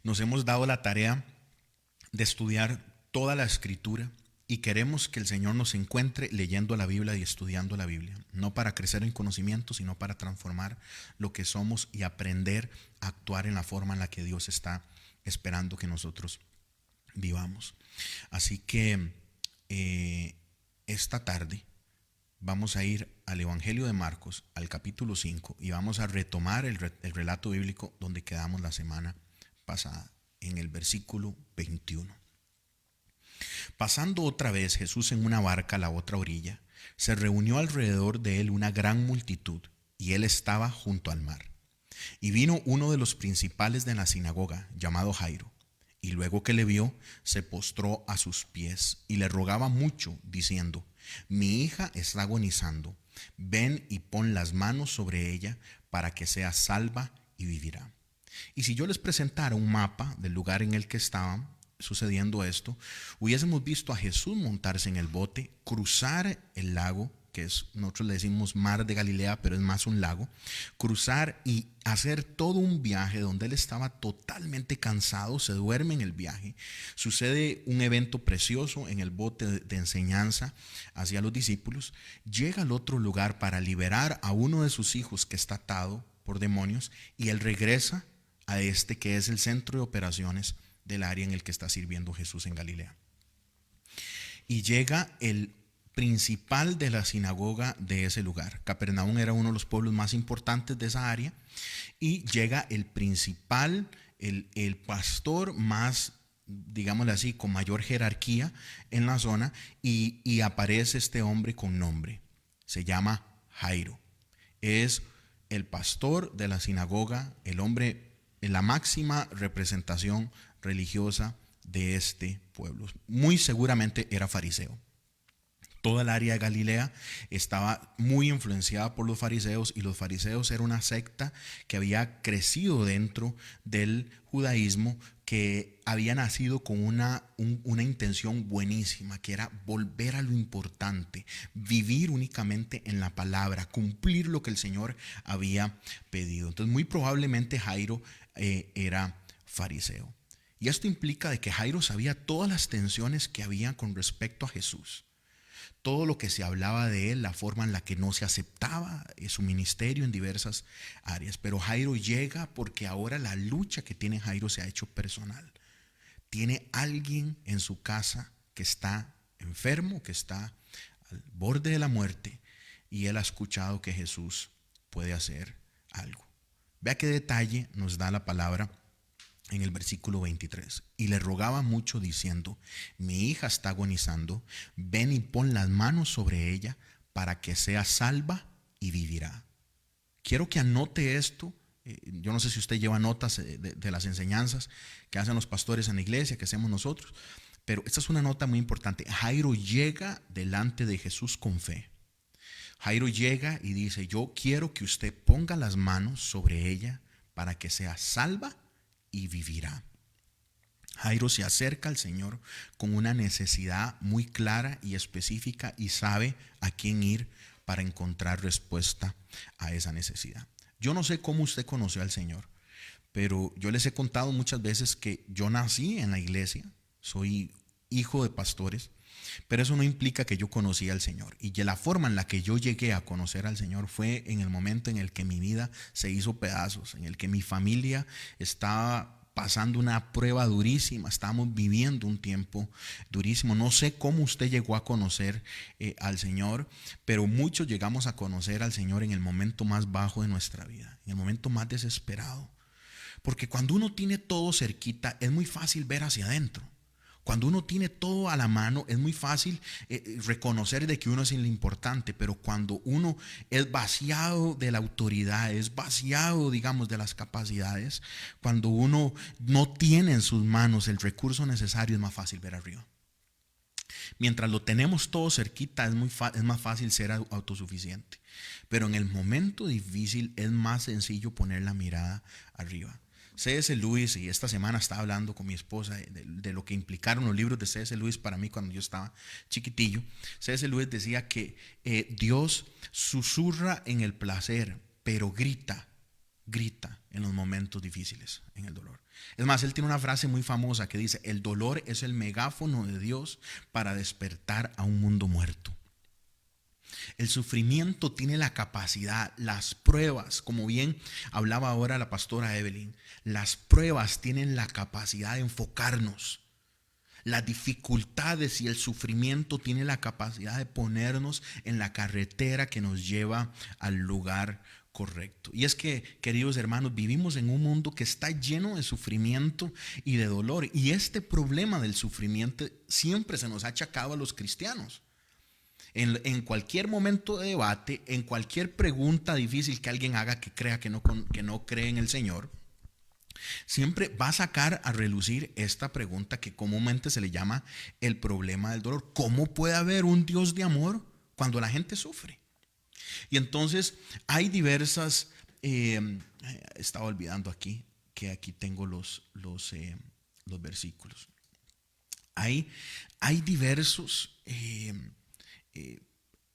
Nos hemos dado la tarea de estudiar toda la escritura y queremos que el Señor nos encuentre leyendo la Biblia y estudiando la Biblia, no para crecer en conocimiento, sino para transformar lo que somos y aprender a actuar en la forma en la que Dios está esperando que nosotros vivamos. Así que esta tarde vamos a ir al Evangelio de Marcos, al capítulo 5, y vamos a retomar el relato bíblico donde quedamos la semana pasada, en el versículo 21. Pasando otra vez Jesús en una barca a la otra orilla, se reunió alrededor de él una gran multitud, y él estaba junto al mar. Y vino uno de los principales de la sinagoga, llamado Jairo, y luego que le vio, se postró a sus pies y le rogaba mucho, diciendo: Mi hija está agonizando, ven y pon las manos sobre ella para que sea salva y vivirá. Y si yo les presentara un mapa del lugar en el que estaban sucediendo esto, hubiésemos visto a Jesús montarse en el bote, cruzar el lago, que es, nosotros le decimos mar de Galilea, pero es más un lago, cruzar y hacer todo un viaje donde él estaba totalmente cansado, se duerme en el viaje, sucede un evento precioso en el bote de enseñanza hacia los discípulos, llega al otro lugar para liberar a uno de sus hijos que está atado por demonios, y él regresa a este que es el centro de operaciones del área en el que está sirviendo Jesús en Galilea. Y llega el principal de la sinagoga de ese lugar. Capernaum era uno de los pueblos más importantes de esa área, y llega el principal, el pastor más, digámosle así, con mayor jerarquía en la zona, y aparece este hombre con nombre. Se llama Jairo. Es el pastor de la sinagoga, el hombre en la máxima representación religiosa de este pueblo. Muy seguramente era fariseo. Toda el área de Galilea estaba muy influenciada por los fariseos, y los fariseos era una secta que había crecido dentro del judaísmo, que había nacido con una intención buenísima, que era volver a lo importante, vivir únicamente en la palabra, cumplir lo que el Señor había pedido. Entonces muy probablemente Jairo era fariseo. Y esto implica de que Jairo sabía todas las tensiones que había con respecto a Jesús, todo lo que se hablaba de él, la forma en la que no se aceptaba su ministerio en diversas áreas. Pero Jairo llega porque ahora la lucha que tiene Jairo se ha hecho personal. Tiene alguien en su casa que está enfermo, que está al borde de la muerte, y él ha escuchado que Jesús puede hacer algo. Vea qué detalle nos da la palabra en el versículo 23. Y le rogaba mucho diciendo: Mi hija está agonizando, ven y pon las manos sobre ella para que sea salva y vivirá. Quiero que anote esto. Yo no sé si usted lleva notas de las enseñanzas que hacen los pastores en la iglesia, que hacemos nosotros, pero esta es una nota muy importante. Jairo llega delante de Jesús con fe. Jairo llega y dice: yo quiero que usted ponga las manos sobre ella para que sea salva y vivirá. Jairo se acerca al Señor con una necesidad muy clara y específica, y sabe a quién ir para encontrar respuesta a esa necesidad. Yo no sé cómo usted conoció al Señor, pero yo les he contado muchas veces que yo nací en la iglesia, soy hijo de pastores, pero eso no implica que yo conocí al Señor. Y que la forma en la que yo llegué a conocer al Señor fue en el momento en el que mi vida se hizo pedazos, en el que mi familia estaba pasando una prueba durísima, estábamos viviendo un tiempo durísimo. No sé cómo usted llegó a conocer al Señor, pero muchos llegamos a conocer al Señor en el momento más bajo de nuestra vida, en el momento más desesperado. Porque cuando uno tiene todo cerquita, es muy fácil ver hacia adentro. Cuando uno tiene todo a la mano, es muy fácil reconocer de que uno es el importante. Pero cuando uno es vaciado de la autoridad, es vaciado, digamos, de las capacidades, cuando uno no tiene en sus manos el recurso necesario, es más fácil ver arriba. Mientras lo tenemos todo cerquita, es más fácil ser autosuficiente. Pero en el momento difícil es más sencillo poner la mirada arriba. C.S. Lewis, y esta semana estaba hablando con mi esposa de lo que implicaron los libros de C.S. Lewis para mí cuando yo estaba chiquitillo. C.S. Lewis decía que Dios susurra en el placer, pero grita grita en los momentos difíciles, en el dolor. Es más, él tiene una frase muy famosa que dice: el dolor es el megáfono de Dios para despertar a un mundo muerto. El sufrimiento tiene la capacidad, las pruebas, como bien hablaba ahora la pastora Evelyn, las pruebas tienen la capacidad de enfocarnos. Las dificultades y el sufrimiento tienen la capacidad de ponernos en la carretera que nos lleva al lugar correcto. Y es que, queridos hermanos, vivimos en un mundo que está lleno de sufrimiento y de dolor. Y este problema del sufrimiento siempre se nos ha achacado a los cristianos. En cualquier momento de debate, en cualquier pregunta difícil que alguien haga que crea que no cree en el Señor, siempre va a sacar a relucir esta pregunta que comúnmente se le llama el problema del dolor. ¿Cómo puede haber un Dios de amor cuando la gente sufre? Y entonces hay diversas, estaba olvidando aquí, que aquí tengo los versículos. Hay diversos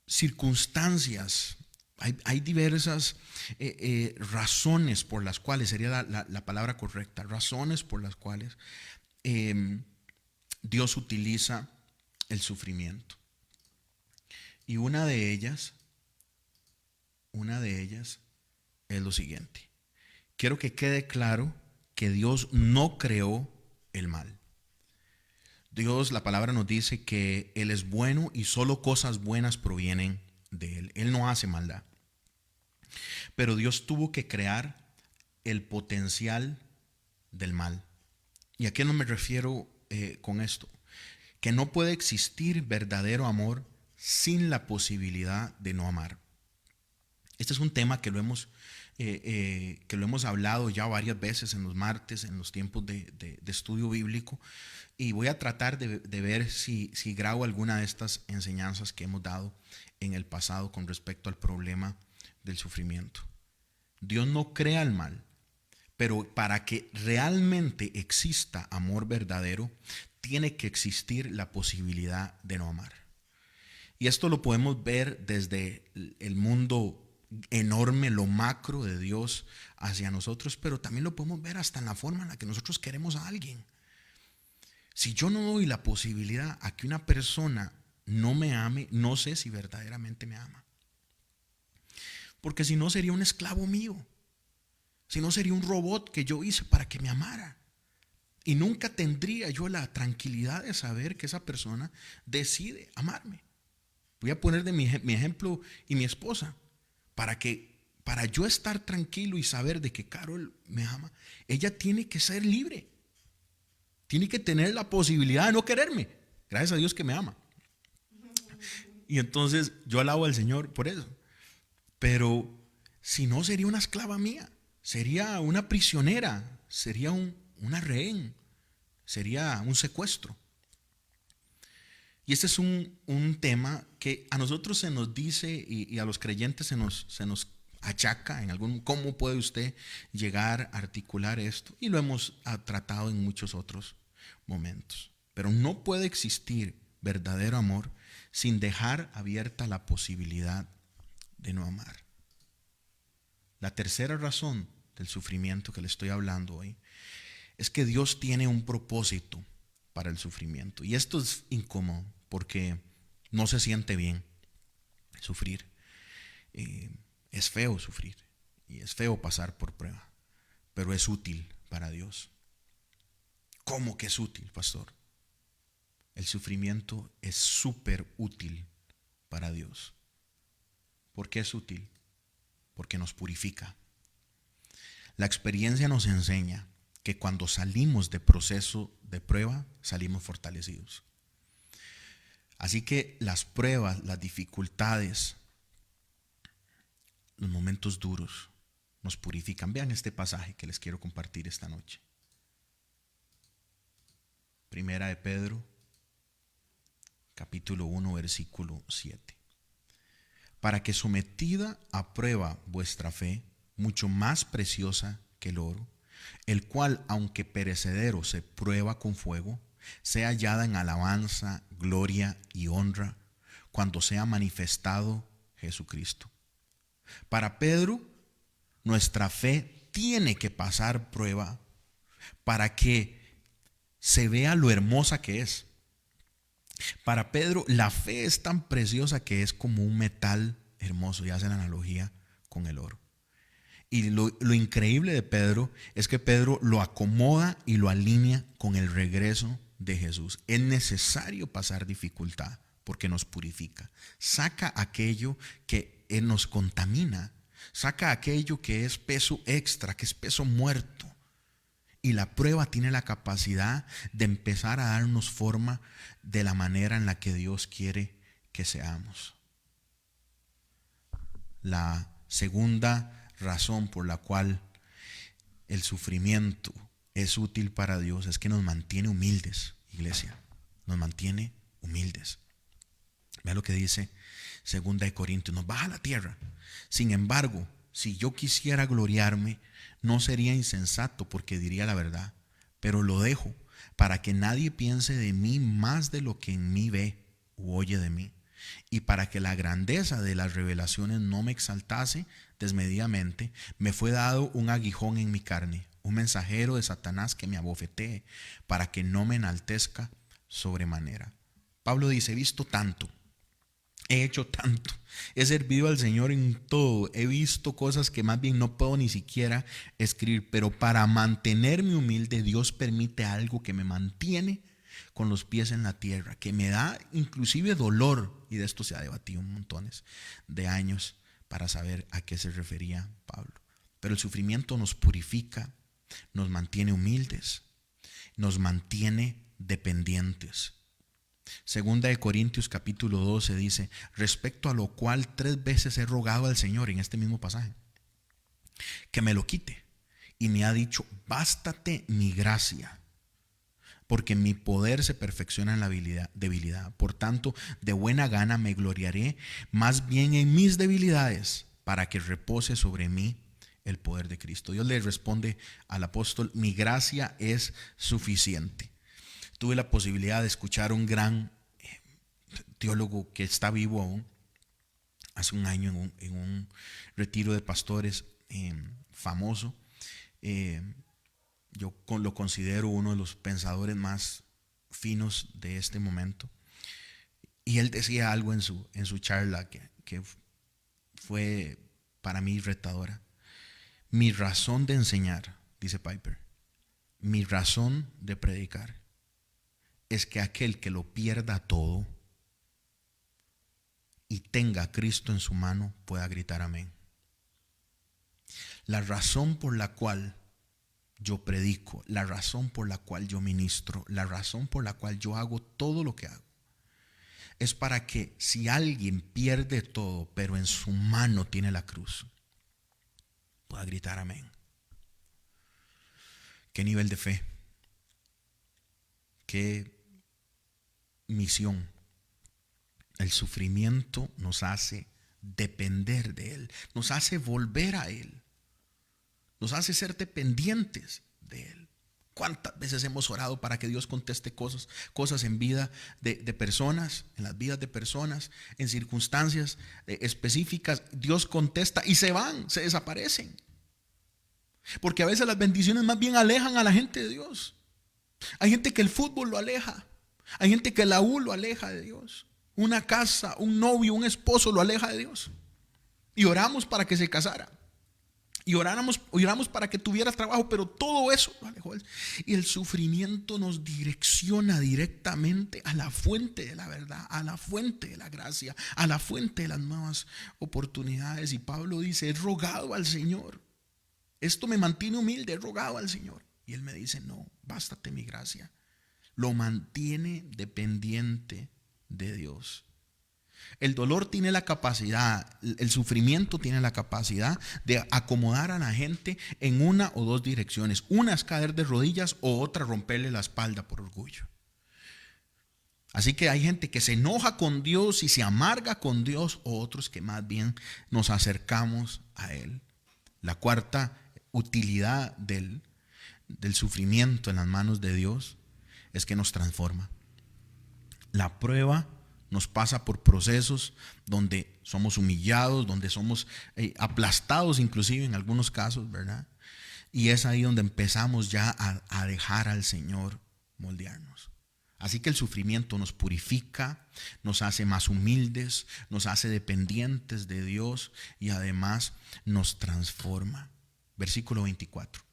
circunstancias, hay diversas razones por las cuales, sería la palabra correcta, razones por las cuales Dios utiliza el sufrimiento. Y una de ellas es lo siguiente. Quiero que quede claro que Dios no creó el mal. Dios, la palabra nos dice que Él es bueno y solo cosas buenas provienen de Él. Él no hace maldad. Pero Dios tuvo que crear el potencial del mal. ¿Y a qué no me refiero con esto? Que no puede existir verdadero amor sin la posibilidad de no amar. Este es un tema que lo hemos hablado ya varias veces en los martes, en los tiempos de estudio bíblico, y voy a tratar de ver si grabo alguna de estas enseñanzas que hemos dado en el pasado con respecto al problema del sufrimiento. Dios no crea el mal, pero para que realmente exista amor verdadero, tiene que existir la posibilidad de no amar. Y esto lo podemos ver desde el mundo enorme, lo macro de Dios hacia nosotros, pero también lo podemos ver hasta en la forma en la que nosotros queremos a alguien. Si yo no doy la posibilidad a que una persona no me ame, no sé si verdaderamente me ama. Porque si no, sería un esclavo mío. Si no, sería un robot que yo hice para que me amara. Y nunca tendría yo la tranquilidad de saber que esa persona decide amarme. Voy a poner de mi ejemplo y mi esposa. Para yo estar tranquilo y saber de que Carol me ama, ella tiene que ser libre. Tiene que tener la posibilidad de no quererme. Gracias a Dios que me ama. Y entonces yo alabo al Señor por eso. Pero si no, sería una esclava mía. Sería una prisionera. Sería una rehén. Sería un secuestro. Y este es un tema que a nosotros se nos dice y a los creyentes se nos achaca en algún, ¿cómo puede usted llegar a articular esto? Y lo hemos tratado en muchos otros momentos. Pero no puede existir verdadero amor sin dejar abierta la posibilidad de no amar. La tercera razón del sufrimiento que le estoy hablando hoy es que Dios tiene un propósito para el sufrimiento. Y esto es incómodo porque no se siente bien sufrir. Es feo sufrir y es feo pasar por prueba, pero es útil para Dios. ¿Cómo que es útil, pastor? El sufrimiento es súper útil para Dios. ¿Por qué es útil? Porque nos purifica. La experiencia nos enseña que cuando salimos de proceso de prueba, salimos fortalecidos. Así que las pruebas, las dificultades, los momentos duros nos purifican. Vean este pasaje que les quiero compartir esta noche. Primera de Pedro, capítulo 1, versículo 7. Para que sometida a prueba vuestra fe, mucho más preciosa que el oro, el cual, aunque perecedero, se prueba con fuego, sea hallada en alabanza, gloria y honra cuando sea manifestado Jesucristo. Para Pedro, nuestra fe tiene que pasar prueba para que se vea lo hermosa que es. Para Pedro, la fe es tan preciosa que es como un metal hermoso, y hace la analogía con el oro. Y lo increíble de Pedro es que Pedro lo acomoda y lo alinea con el regreso de Jesús. Es necesario pasar dificultad porque nos purifica. Saca aquello que nos contamina. Saca aquello que es peso extra, que es peso muerto. Y la prueba tiene la capacidad de empezar a darnos forma de la manera en la que Dios quiere que seamos. La segunda razón por la cual el sufrimiento es útil para Dios es que nos mantiene humildes, iglesia. Nos mantiene humildes. Vea lo que dice 2 Corintios, nos baja a la tierra. Sin embargo, si yo quisiera gloriarme, no sería insensato porque diría la verdad, pero lo dejo para que nadie piense de mí más de lo que en mí ve u oye de mí, y para que la grandeza de las revelaciones no me exaltase desmedidamente, me fue dado un aguijón en mi carne, un mensajero de Satanás que me abofetee, para que no me enaltezca sobremanera. Pablo dice, he visto tanto, he hecho tanto, he servido al Señor en todo, he visto cosas que más bien no puedo ni siquiera escribir, pero para mantenerme humilde, Dios permite algo que me mantiene con los pies en la tierra, que me da inclusive dolor, y de esto se ha debatido montones de años para saber a qué se refería Pablo. Pero el sufrimiento nos purifica, nos mantiene humildes, nos mantiene dependientes. Segunda de Corintios capítulo 12 dice, respecto a lo cual 3 veces he rogado al Señor, en este mismo pasaje, que me lo quite. Y me ha dicho, bástate mi gracia, porque mi poder se perfecciona en la debilidad. Por tanto, de buena gana me gloriaré más bien en mis debilidades, para que repose sobre mí el poder de Cristo. Dios le responde al apóstol, mi gracia es suficiente. Tuve la posibilidad de escuchar a un gran teólogo que está vivo aún, hace un año en un retiro de pastores famoso. Yo lo considero uno de los pensadores más finos de este momento. Y él decía algo en su charla que fue para mí retadora. Mi razón de enseñar, dice Piper, mi razón de predicar, es que aquel que lo pierda todo y tenga a Cristo en su mano pueda gritar amén. La razón por la cual yo predico, la razón por la cual yo ministro, la razón por la cual yo hago todo lo que hago, es para que si alguien pierde todo, pero en su mano tiene la cruz, pueda gritar amén. ¿Qué nivel de fe? ¿Qué misión? El sufrimiento nos hace depender de Él, nos hace volver a Él, nos hace ser dependientes de Él. ¿Cuántas veces hemos orado para que Dios conteste cosas en vida de personas, en las vidas de personas, en circunstancias específicas? Dios contesta y se van, se desaparecen. Porque a veces las bendiciones más bien alejan a la gente de Dios. Hay gente que el fútbol lo aleja, hay gente que la U lo aleja de Dios. Una casa, un novio, un esposo lo aleja de Dios. Y oramos para que se casara. Y oramos para que tuviera trabajo, pero todo eso lo alejó. Y el sufrimiento nos direcciona directamente a la fuente de la verdad, a la fuente de la gracia, a la fuente de las nuevas oportunidades. Y Pablo dice, he rogado al Señor. Esto me mantiene humilde, he rogado al Señor. Y Él me dice, no, bástate mi gracia. Lo mantiene dependiente de Dios. El dolor tiene la capacidad, el sufrimiento tiene la capacidad de acomodar a la gente en una o dos direcciones. Una es caer de rodillas o otra romperle la espalda por orgullo. Así que hay gente que se enoja con Dios y se amarga con Dios, o otros que más bien nos acercamos a Él. La cuarta utilidad del sufrimiento en las manos de Dios es que nos transforma. La prueba nos pasa por procesos donde somos humillados, donde somos aplastados inclusive en algunos casos, ¿verdad? Y es ahí donde empezamos ya a dejar al Señor moldearnos. Así que el sufrimiento nos purifica, nos hace más humildes, nos hace dependientes de Dios y además nos transforma. Versículo 24.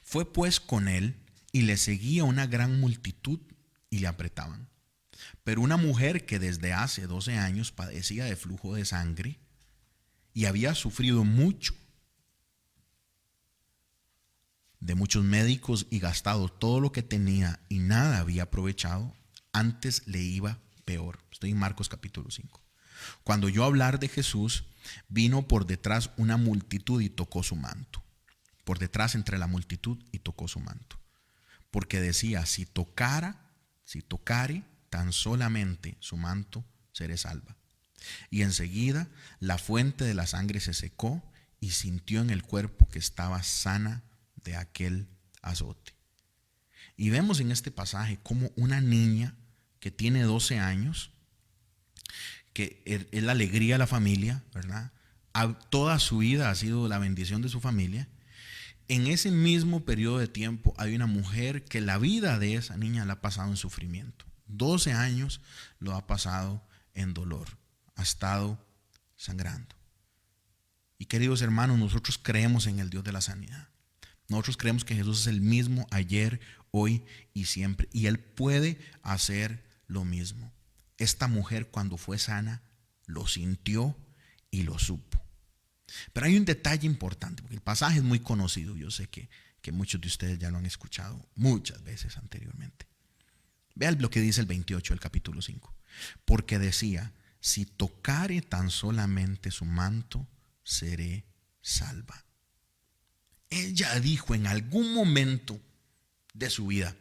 Fue pues con él y le seguía una gran multitud y le apretaban. Pero una mujer que desde hace 12 años padecía de flujo de sangre y había sufrido mucho de muchos médicos y gastado todo lo que tenía y nada había aprovechado, antes le iba peor. Estoy en Marcos capítulo 5. Cuando oyó hablar de Jesús, vino por detrás una multitud y tocó su manto. Por detrás entre la multitud y tocó su manto. Porque decía, si tocare tan solamente su manto, seré salva. Y enseguida la fuente de la sangre se secó y sintió en el cuerpo que estaba sana de aquel azote. Y vemos en este pasaje como una niña que tiene 12 años, que es la alegría de la familia, ¿verdad? Toda su vida ha sido la bendición de su familia. En ese mismo periodo de tiempo hay una mujer que la vida de esa niña la ha pasado en sufrimiento. 12 años lo ha pasado en dolor, ha estado sangrando. Y queridos hermanos, nosotros creemos en el Dios de la sanidad. Nosotros creemos que Jesús es el mismo ayer, hoy y siempre. Y Él puede hacer lo mismo. Esta mujer, cuando fue sana, lo sintió y lo supo. Pero hay un detalle importante, porque el pasaje es muy conocido. Yo sé que muchos de ustedes ya lo han escuchado muchas veces anteriormente. Vean lo que dice el 28 del capítulo 5. Porque decía, si tocare tan solamente su manto, seré salva. Ella dijo en algún momento de su vida,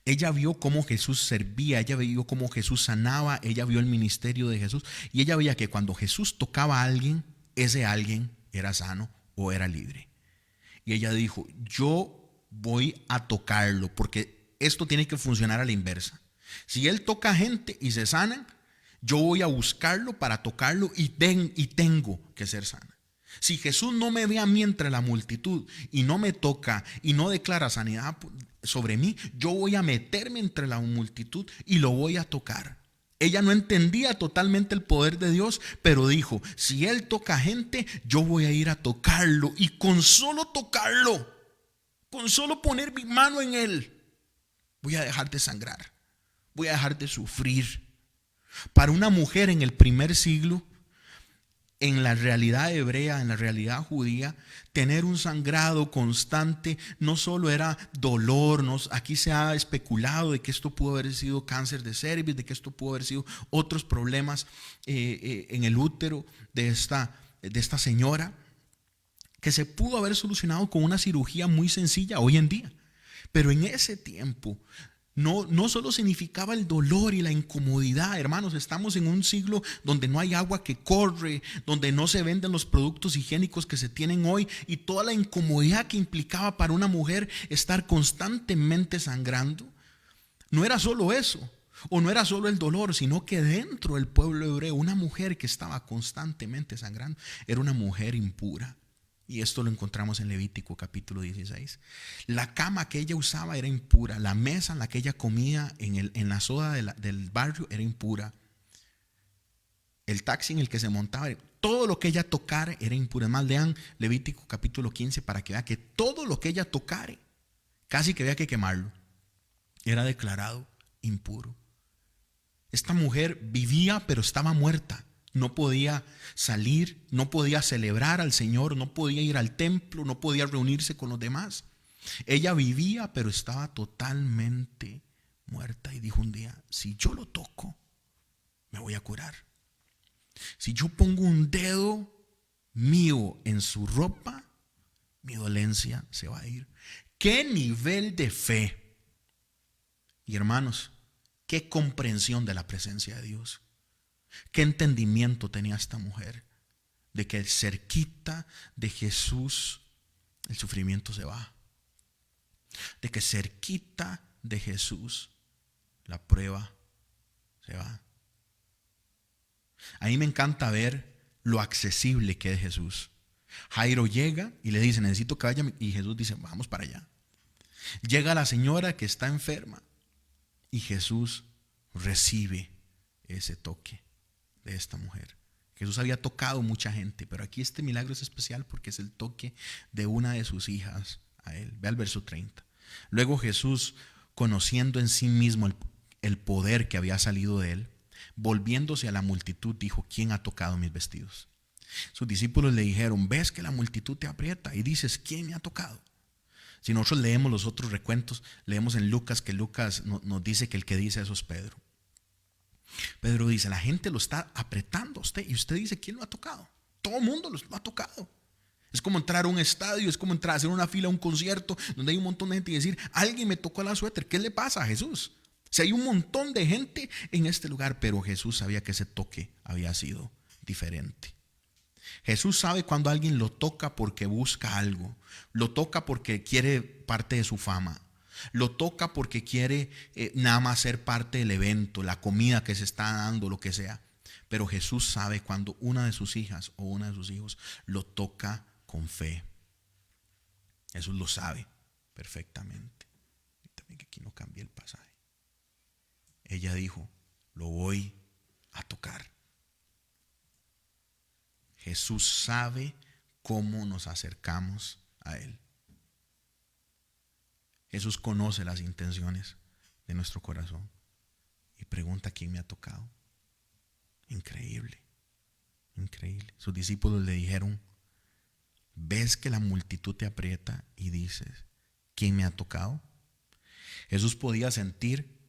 ella vio cómo Jesús servía, ella vio cómo Jesús sanaba, ella vio el ministerio de Jesús y ella veía que cuando Jesús tocaba a alguien, ese alguien era sano o era libre. Y ella dijo, yo voy a tocarlo porque esto tiene que funcionar a la inversa. Si Él toca a gente y se sanan, yo voy a buscarlo para tocarlo y tengo que ser sana. Si Jesús no me ve a mí entre la multitud y no me toca y no declara sanidad sobre mí, yo voy a meterme entre la multitud y lo voy a tocar. Ella no entendía totalmente el poder de Dios, pero dijo, si Él toca gente, yo voy a ir a tocarlo. Y con solo tocarlo, con solo poner mi mano en Él, voy a dejar de sangrar, voy a dejar de sufrir. Para una mujer en el primer siglo, en la realidad hebrea, en la realidad judía, tener un sangrado constante no solo era dolor. Aquí se ha especulado de que esto pudo haber sido cáncer de cervix, de que esto pudo haber sido otros problemas en el útero de esta señora, que se pudo haber solucionado con una cirugía muy sencilla hoy en día. Pero en ese tiempo no solo significaba el dolor y la incomodidad, hermanos. Estamos en un siglo donde no hay agua que corre, donde no se venden los productos higiénicos que se tienen hoy, y toda la incomodidad que implicaba para una mujer estar constantemente sangrando. No era solo eso, o no era solo el dolor, sino que dentro del pueblo hebreo, una mujer que estaba constantemente sangrando era una mujer impura. Y esto lo encontramos en Levítico capítulo 16. La cama que ella usaba era impura. La mesa en la que ella comía en la soda del barrio era impura. El taxi en el que se montaba, todo lo que ella tocara era impura. Además, lean Levítico capítulo 15 para que vean que todo lo que ella tocare, casi que había que quemarlo. Era declarado impuro. Esta mujer vivía pero estaba muerta. No podía salir, no podía celebrar al Señor, no podía ir al templo, no podía reunirse con los demás. Ella vivía, pero estaba totalmente muerta. Y dijo un día, si yo lo toco, me voy a curar. Si yo pongo un dedo mío en su ropa, mi dolencia se va a ir. ¿Qué nivel de fe? Y hermanos, qué comprensión de la presencia de Dios. ¿Qué entendimiento tenía esta mujer de que cerquita de Jesús el sufrimiento se va? De que cerquita de Jesús la prueba se va. A mí me encanta ver lo accesible que es Jesús. Jairo llega y le dice, necesito que vaya. Y Jesús dice, vamos para allá. Llega la señora que está enferma y Jesús recibe ese toque de esta mujer. Jesús había tocado mucha gente, pero aquí este milagro es especial porque es el toque de una de sus hijas a él. Ve al verso 30. Luego Jesús, conociendo en sí mismo el poder que había salido de él, volviéndose a la multitud, dijo, ¿quién ha tocado mis vestidos? Sus discípulos le dijeron, ves que la multitud te aprieta y dices, ¿quién me ha tocado? Si nosotros leemos los otros recuentos, leemos en Lucas que Lucas nos dice que el que dice eso es Pedro. Pedro dice, la gente lo está apretando a usted y usted dice, ¿quién lo ha tocado? Todo el mundo lo ha tocado. Es como entrar a un estadio, es como entrar a hacer una fila a un concierto donde hay un montón de gente y decir, alguien me tocó la suéter. ¿Qué le pasa a Jesús? Si hay un montón de gente en este lugar, pero Jesús sabía que ese toque había sido diferente. Jesús sabe cuando alguien lo toca porque busca algo, lo toca porque quiere parte de su fama, lo toca porque quiere nada más ser parte del evento, la comida que se está dando, lo que sea. Pero Jesús sabe cuando una de sus hijas o uno de sus hijos lo toca con fe. Jesús lo sabe perfectamente. Y también que aquí no cambie el pasaje. Ella dijo, lo voy a tocar. Jesús sabe cómo nos acercamos a Él. Jesús conoce las intenciones de nuestro corazón y pregunta quién me ha tocado. Increíble, increíble. Sus discípulos le dijeron, ves que la multitud te aprieta y dices, ¿quién me ha tocado? Jesús podía sentir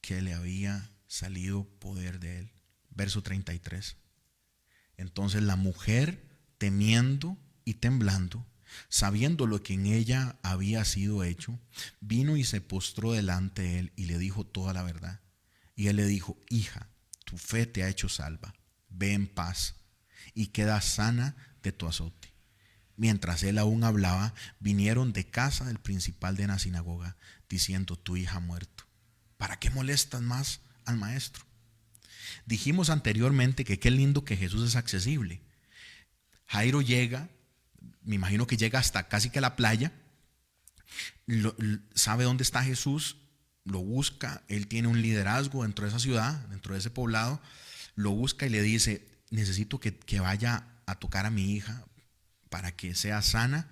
que le había salido poder de Él. Verso 33. Entonces la mujer, temiendo y temblando, sabiendo lo que en ella había sido hecho, vino y se postró delante de él y le dijo toda la verdad. Y él le dijo, hija, tu fe te ha hecho salva, ve en paz y queda sana de tu azote. Mientras él aún hablaba, vinieron de casa del principal de la sinagoga, diciendo, tu hija ha muerto. ¿Para qué molestas más al maestro? Dijimos anteriormente que qué lindo que Jesús es accesible. Jairo llega, me imagino que llega hasta casi que la playa, sabe dónde está Jesús, lo busca, él tiene un liderazgo dentro de esa ciudad, dentro de ese poblado, lo busca y le dice, necesito que vaya a tocar a mi hija para que sea sana,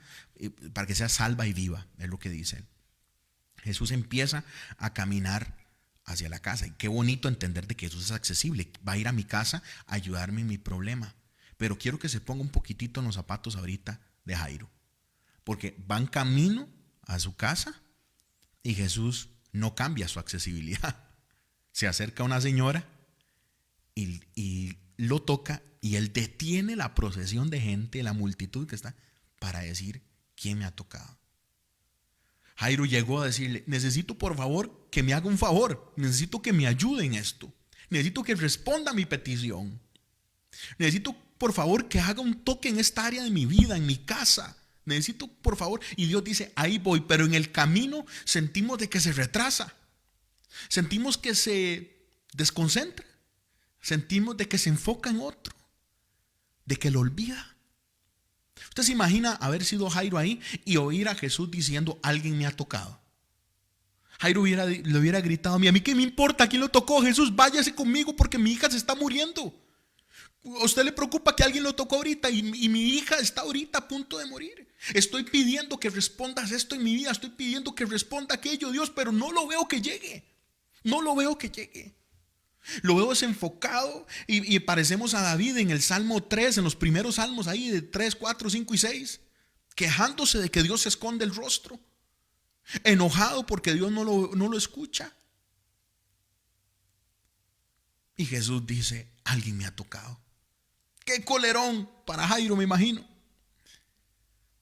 para que sea salva y viva, es lo que dice él. Jesús empieza a caminar hacia la casa. Y qué bonito entender de que Jesús es accesible. Va a ir a mi casa a ayudarme en mi problema. Pero quiero que se ponga un poquitito en los zapatos ahorita de Jairo. Porque van camino a su casa y Jesús no cambia su accesibilidad. Se acerca a una señora y lo toca y él detiene la procesión de gente, la multitud que está, para decir, ¿quién me ha tocado? Jairo llegó a decirle, necesito por favor que me haga un favor, necesito que me ayude en esto, necesito que responda a mi petición, necesito por favor que haga un toque en esta área de mi vida, en mi casa, necesito por favor. Y Dios dice, ahí voy, pero en el camino sentimos de que se retrasa, sentimos que se desconcentra, sentimos de que se enfoca en otro, de que lo olvida. Usted se imagina haber sido Jairo ahí y oír a Jesús diciendo, alguien me ha tocado. Jairo le hubiera gritado, a mí qué me importa quién lo tocó, Jesús, váyase conmigo porque mi hija se está muriendo. ¿A usted le preocupa que alguien lo tocó ahorita y mi hija está ahorita a punto de morir? Estoy pidiendo que respondas esto en mi vida, estoy pidiendo que responda aquello, Dios, pero no lo veo que llegue. No lo veo que llegue. Lo veo desenfocado y parecemos a David en el Salmo 3, en los primeros salmos ahí de 3, 4, 5 y 6, quejándose de que Dios se esconde el rostro, enojado porque Dios no lo escucha. Y Jesús dice, alguien me ha tocado. Qué colerón para Jairo, me imagino.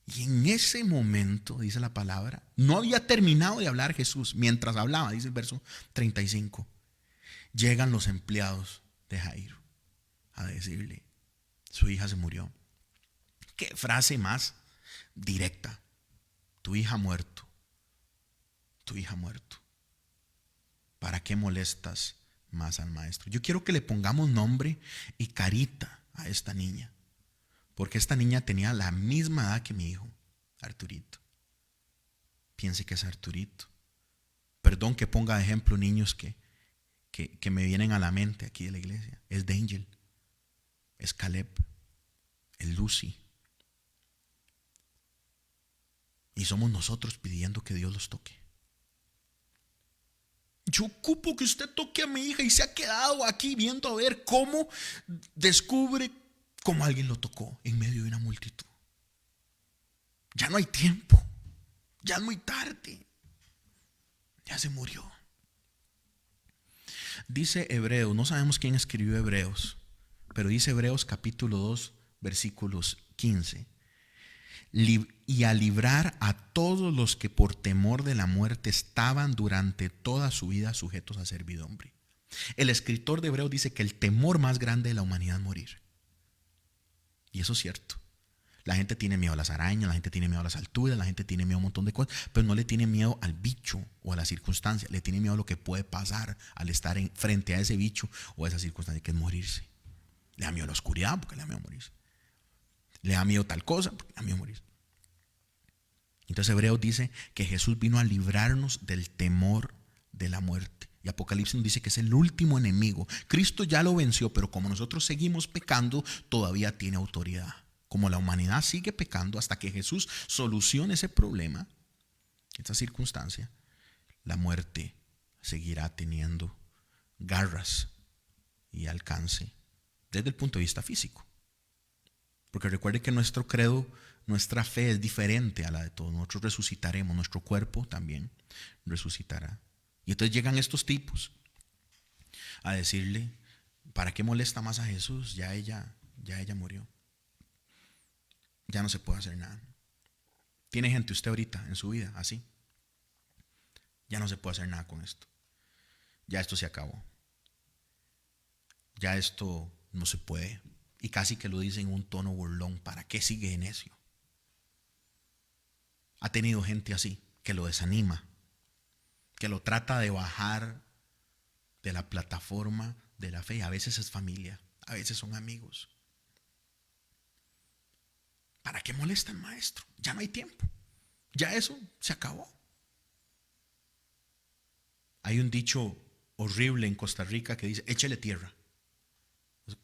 Y en ese momento, dice la palabra, no había terminado de hablar Jesús. Mientras hablaba, dice el verso 35, llegan los empleados de Jairo a decirle, su hija se murió. Qué frase más directa. Tu hija ha muerto. Tu hija ha muerto. ¿Para qué molestas más al maestro? Yo quiero que le pongamos nombre y carita a esta niña, porque esta niña tenía la misma edad que mi hijo, Arturito. Piense que es Arturito. Perdón que ponga de ejemplo niños que me vienen a la mente aquí de la iglesia. Es Dangel, es Caleb, es Lucy. Y somos nosotros pidiendo que Dios los toque. Yo ocupo que usted toque a mi hija y se ha quedado aquí viendo a ver cómo descubre cómo alguien lo tocó en medio de una multitud. Ya no hay tiempo, ya es muy tarde, ya se murió. Dice Hebreos, no sabemos quién escribió Hebreos, pero dice Hebreos capítulo 2, versículos 15. Y a librar a todos los que por temor de la muerte estaban durante toda su vida sujetos a servidumbre. El escritor de Hebreos dice que el temor más grande de la humanidad es morir. Y eso es cierto. La gente tiene miedo a las arañas, la gente tiene miedo a las alturas, la gente tiene miedo a un montón de cosas, pero no le tiene miedo al bicho o a la circunstancia, le tiene miedo a lo que puede pasar al estar frente a ese bicho o a esa circunstancia, que es morirse. Le da miedo a la oscuridad porque le da miedo a morirse. Le da miedo tal cosa porque le da miedo a morirse. Entonces Hebreos dice que Jesús vino a librarnos del temor de la muerte. Y Apocalipsis nos dice que es el último enemigo. Cristo ya lo venció, pero como nosotros seguimos pecando, todavía tiene autoridad. Como la humanidad sigue pecando hasta que Jesús solucione ese problema, esa circunstancia, la muerte seguirá teniendo garras y alcance desde el punto de vista físico. Porque recuerde que nuestro credo, nuestra fe es diferente a la de todos. Nosotros resucitaremos, nuestro cuerpo también resucitará. Y entonces llegan estos tipos a decirle, ¿para qué molesta más a Jesús? Ya ella murió. Ya no se puede hacer nada. Tiene gente usted ahorita en su vida así. Ya no se puede hacer nada con esto. Ya esto se acabó. Ya esto no se puede. Y casi que lo dice en un tono burlón. ¿Para qué sigue en necio? Ha tenido gente así que lo desanima, que lo trata de bajar de la plataforma de la fe. A veces es familia, a veces son amigos. ¿Para qué molesta el maestro? Ya no hay tiempo. Ya eso se acabó. Hay un dicho horrible en Costa Rica que dice, échele tierra.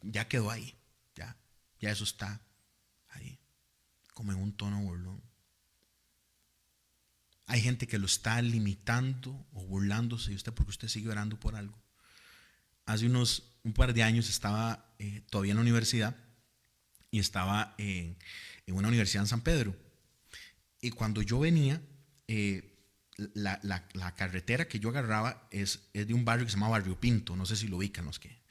Ya quedó ahí. Ya eso está ahí. Como en un tono burlón. Hay gente que lo está limitando o burlándose de usted porque usted sigue orando por algo. Hace un par de años estaba todavía en la universidad y estaba en una universidad en San Pedro. Y cuando yo venía, la carretera que yo agarraba es de un barrio que se llama Barrio Pinto. No sé si lo ubican los que.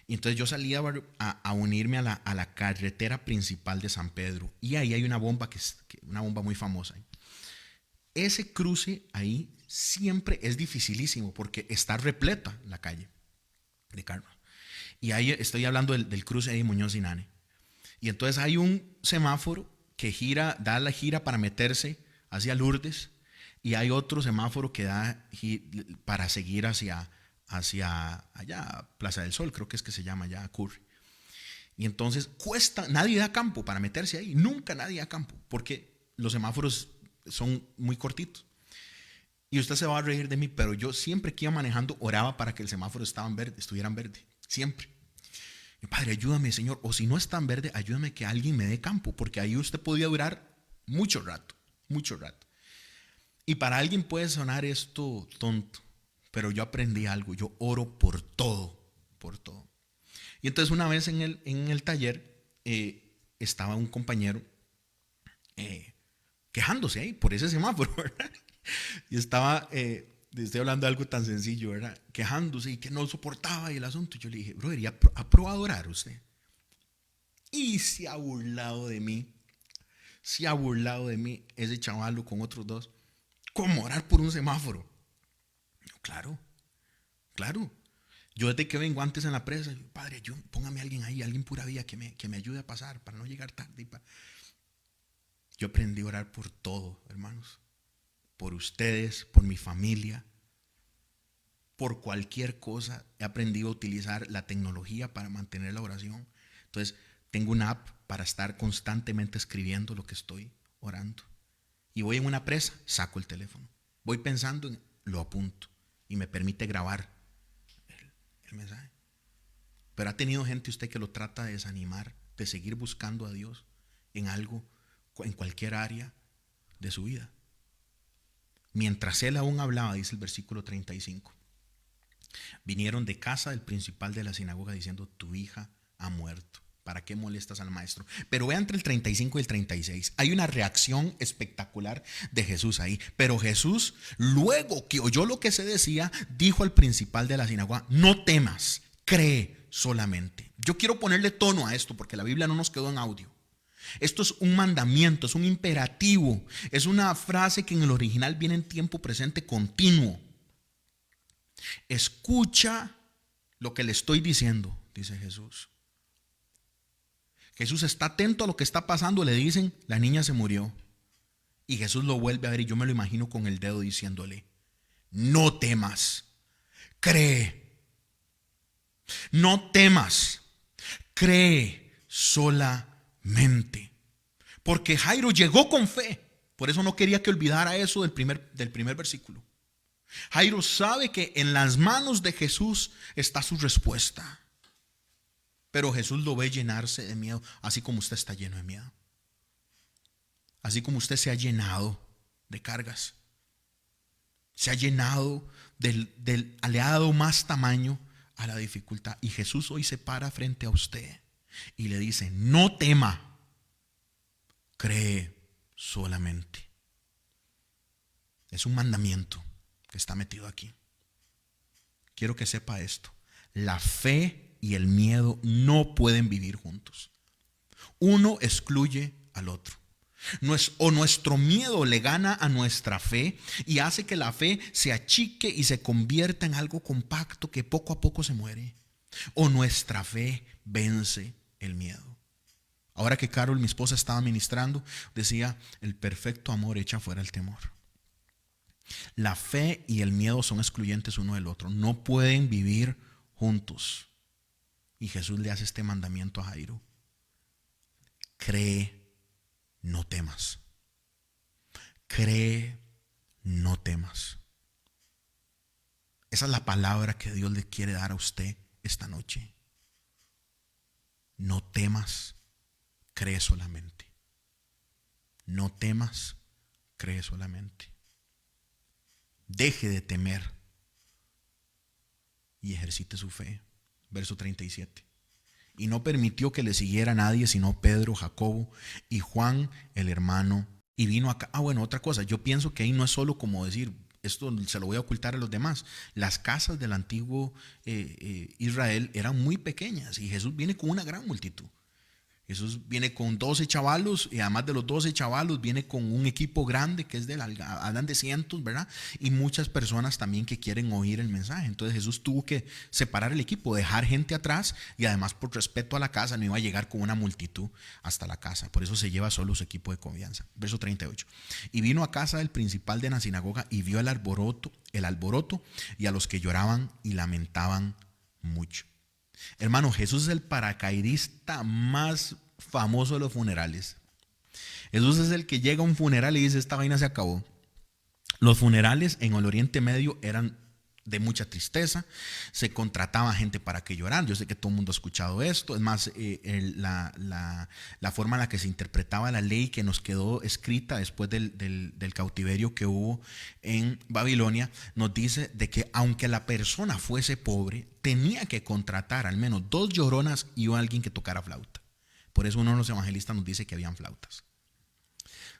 Y entonces yo salía a unirme a la carretera principal de San Pedro. Y ahí hay una bomba una bomba muy famosa. Ese cruce ahí siempre es dificilísimo porque está repleta la calle de carros. Y ahí estoy hablando del cruce de Muñoz y Nane. Y entonces hay un semáforo que da la gira para meterse hacia Lourdes y hay otro semáforo que da para seguir hacia allá, Plaza del Sol, creo que es que se llama allá, Curry. Y entonces nadie da campo para meterse ahí, nunca nadie da campo, porque los semáforos son muy cortitos. Y usted se va a reír de mí, pero yo siempre que iba manejando oraba para que el semáforo estuviera en verde, siempre. Y Padre, ayúdame, Señor, o si no está en verde, ayúdame que alguien me dé campo, porque ahí usted podía durar mucho rato. Y para alguien puede sonar esto tonto, pero yo aprendí algo, yo oro por todo. Y entonces una vez en el taller estaba un compañero quejándose ahí por ese semáforo, ¿verdad? Y estoy hablando de algo tan sencillo, ¿verdad? Quejándose y que no soportaba el asunto. Yo le dije, brother, ¿ya ha probado orar usted? Y se ha burlado de mí. Ese chavalo con otros dos. ¿Cómo orar por un semáforo? Claro. Yo desde que vengo antes en la presa, Padre, póngame a alguien ahí, alguien pura vida que me ayude a pasar para no llegar tarde. Yo aprendí a orar por todo, hermanos. Por ustedes, por mi familia, por cualquier cosa. He aprendido a utilizar la tecnología para mantener la oración. Entonces, Tengo una app para estar constantemente escribiendo lo que estoy orando. Y voy en una presa, saco el teléfono. Voy pensando, lo apunto y me permite grabar el mensaje. Pero ha tenido gente usted que lo trata de desanimar, de seguir buscando a Dios en algo, en cualquier área de su vida. Mientras él aún hablaba, dice el versículo 35, vinieron de casa del principal de la sinagoga diciendo: tu hija ha muerto. ¿Para qué molestas al maestro? Pero vea entre el 35 y el 36. Hay una reacción espectacular de Jesús ahí. Pero Jesús, luego que oyó lo que se decía, dijo al principal de la sinagoga: no temas, cree solamente. Yo quiero ponerle tono a esto porque la Biblia no nos quedó en audio. Esto es un mandamiento, es un imperativo. Es una frase que en el original viene en tiempo presente continuo. Escucha lo que le estoy diciendo, dice Jesús. Jesús está atento a lo que está pasando. Le dicen: la niña se murió. Y Jesús lo vuelve a ver y yo me lo imagino con el dedo diciéndole: no temas, cree. No temas, cree solamente. Porque Jairo llegó con fe. Por eso no quería que olvidara eso del primer versículo. Jairo sabe que en las manos de Jesús está su respuesta. Pero Jesús lo ve llenarse de miedo, así como usted está lleno de miedo. Así como usted se ha llenado de cargas. Se ha llenado le ha dado más tamaño a la dificultad. Y Jesús hoy se para frente a usted y le dice: no tema, cree solamente. Es un mandamiento que está metido aquí. Quiero que sepa esto: la fe y el miedo no pueden vivir juntos. Uno excluye al otro. O nuestro miedo le gana a nuestra fe y hace que la fe se achique y se convierta en algo compacto que poco a poco se muere. O nuestra fe vence el miedo. Ahora que Carol, mi esposa, estaba ministrando, decía: el perfecto amor echa fuera el temor. La fe y el miedo son excluyentes uno del otro. No pueden vivir juntos. Y Jesús le hace este mandamiento a Jairo: cree, no temas. Cree, no temas. Esa es la palabra que Dios le quiere dar a usted esta noche. No temas, cree solamente. No temas, cree solamente. Deje de temer y ejercite su fe. Verso 37. Y no permitió que le siguiera nadie sino Pedro, Jacobo y Juan, el hermano. Y vino acá. Bueno, otra cosa. Yo pienso que ahí no es solo como decir: esto se lo voy a ocultar a los demás. Las casas del antiguo Israel eran muy pequeñas y Jesús viene con una gran multitud. Jesús viene con 12 chavalos y además de los 12 chavalos viene con un equipo grande que es hablan de cientos, ¿verdad? Y muchas personas también que quieren oír el mensaje. Entonces Jesús tuvo que separar el equipo, dejar gente atrás y además por respeto a la casa no iba a llegar con una multitud hasta la casa. Por eso se lleva solo su equipo de confianza. Verso 38. Y vino a casa del principal de la sinagoga y vio el alboroto y a los que lloraban y lamentaban mucho. Hermano, Jesús es el paracaidista más famoso de los funerales. Jesús es el que llega a un funeral y dice: esta vaina se acabó. Los funerales en el Oriente Medio eran de mucha tristeza. Se contrataba gente para que lloraran. Yo sé que todo el mundo ha escuchado esto. Es más, la forma en la que se interpretaba la ley que nos quedó escrita después del cautiverio que hubo en Babilonia, nos dice de que aunque la persona fuese pobre, tenía que contratar al menos 2 lloronas y alguien que tocara flauta. Por eso uno de los evangelistas nos dice que habían flautas.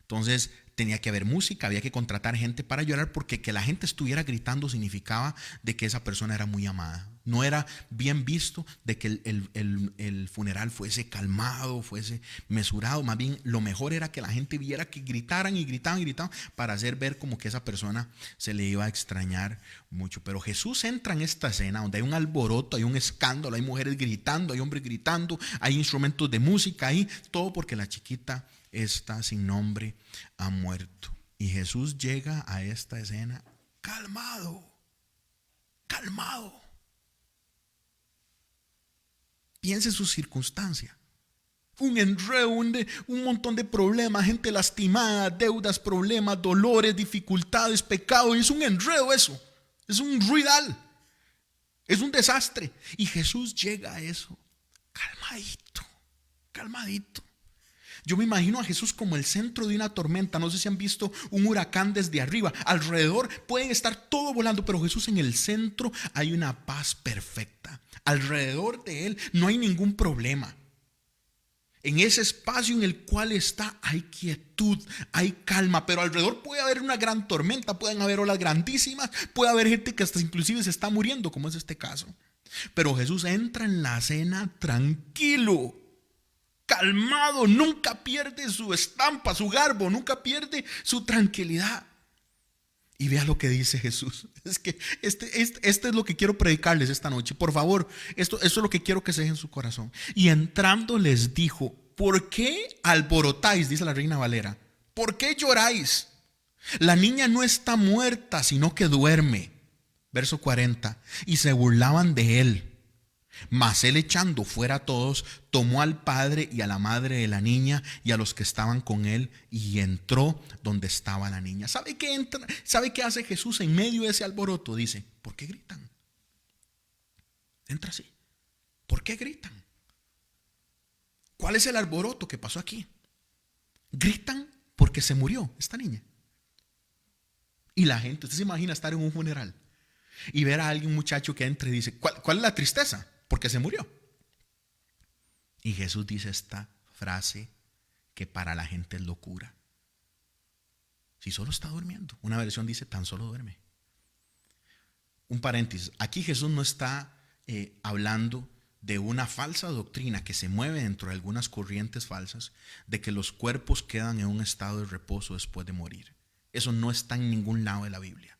Entonces tenía que haber música, había que contratar gente para llorar, porque que la gente estuviera gritando significaba de que esa persona era muy amada. No era bien visto de que el funeral fuese calmado, fuese mesurado. Más bien lo mejor era que la gente viera que gritaran y gritaban y gritaban para hacer ver como que esa persona se le iba a extrañar mucho. Pero Jesús entra en esta escena donde hay un alboroto, hay un escándalo, hay mujeres gritando, hay hombres gritando, hay instrumentos de música ahí, todo porque la chiquita esta sin nombre ha muerto. Y Jesús llega a esta escena calmado. Piense su circunstancia. Un enredo, un montón de problemas, gente lastimada, deudas, problemas, dolores, dificultades, pecados. Y es un enredo eso. Es un ruidal. Es un desastre. Y Jesús llega a eso calmadito, calmadito. Yo me imagino a Jesús como el centro de una tormenta. No sé si han visto un huracán desde arriba. Alrededor pueden estar todo volando, pero Jesús en el centro hay una paz perfecta. Alrededor de Él no hay ningún problema. En ese espacio en el cual está hay quietud, hay calma, pero alrededor puede haber una gran tormenta, pueden haber olas grandísimas, puede haber gente que hasta inclusive se está muriendo, como es este caso. Pero Jesús entra en la cena tranquilo, calmado, nunca pierde su estampa, su garbo, nunca pierde su tranquilidad. Y vea lo que dice Jesús. Es que este es lo que quiero predicarles esta noche. Por favor, esto es lo que quiero que se deje en su corazón. Y entrando les dijo: ¿por qué alborotáis? Dice la Reina Valera. ¿Por qué lloráis? La niña no está muerta, sino que duerme. Verso 40. Y se burlaban de él. Mas él, echando fuera a todos, tomó al padre y a la madre de la niña y a los que estaban con él, y entró donde estaba la niña. ¿Sabe qué hace Jesús en medio de ese alboroto? Dice: ¿por qué gritan? Entra así. ¿Por qué gritan? ¿Cuál es el alboroto que pasó aquí? Gritan porque se murió esta niña. Y la gente, usted se imagina estar en un funeral y ver a alguien, un muchacho que entra y dice: ¿Cuál es la tristeza? Porque se murió. Y Jesús dice esta frase que para la gente es locura. Si solo está durmiendo. Una versión dice: tan solo duerme. Un paréntesis. Aquí Jesús no está hablando de una falsa doctrina que se mueve dentro de algunas corrientes falsas, de que los cuerpos quedan en un estado de reposo después de morir. Eso no está en ningún lado de la Biblia.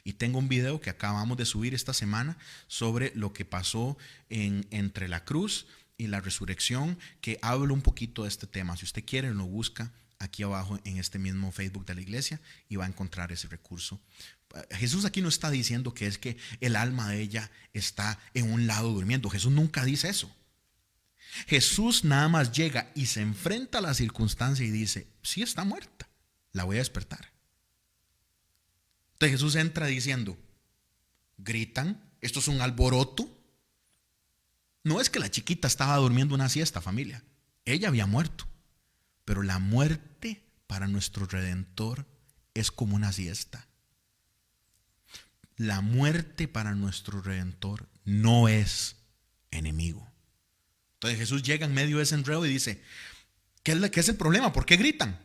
Y tengo un video que acabamos de subir esta semana sobre lo que pasó entre la cruz y la resurrección, que habla un poquito de este tema. Si usted quiere, lo busca aquí abajo en este mismo Facebook de la iglesia y va a encontrar ese recurso. Jesús aquí no está diciendo que es que el alma de ella está en un lado durmiendo. Jesús nunca dice eso. Jesús nada más llega y se enfrenta a la circunstancia y dice: sí, está muerta, la voy a despertar. Entonces Jesús entra diciendo: gritan, esto es un alboroto. No es que la chiquita estaba durmiendo una siesta, familia. Ella había muerto. Pero la muerte para nuestro Redentor es como una siesta. La muerte para nuestro Redentor no es enemigo. Entonces Jesús llega en medio de ese enredo y dice: ¿qué es el problema? ¿Por qué gritan?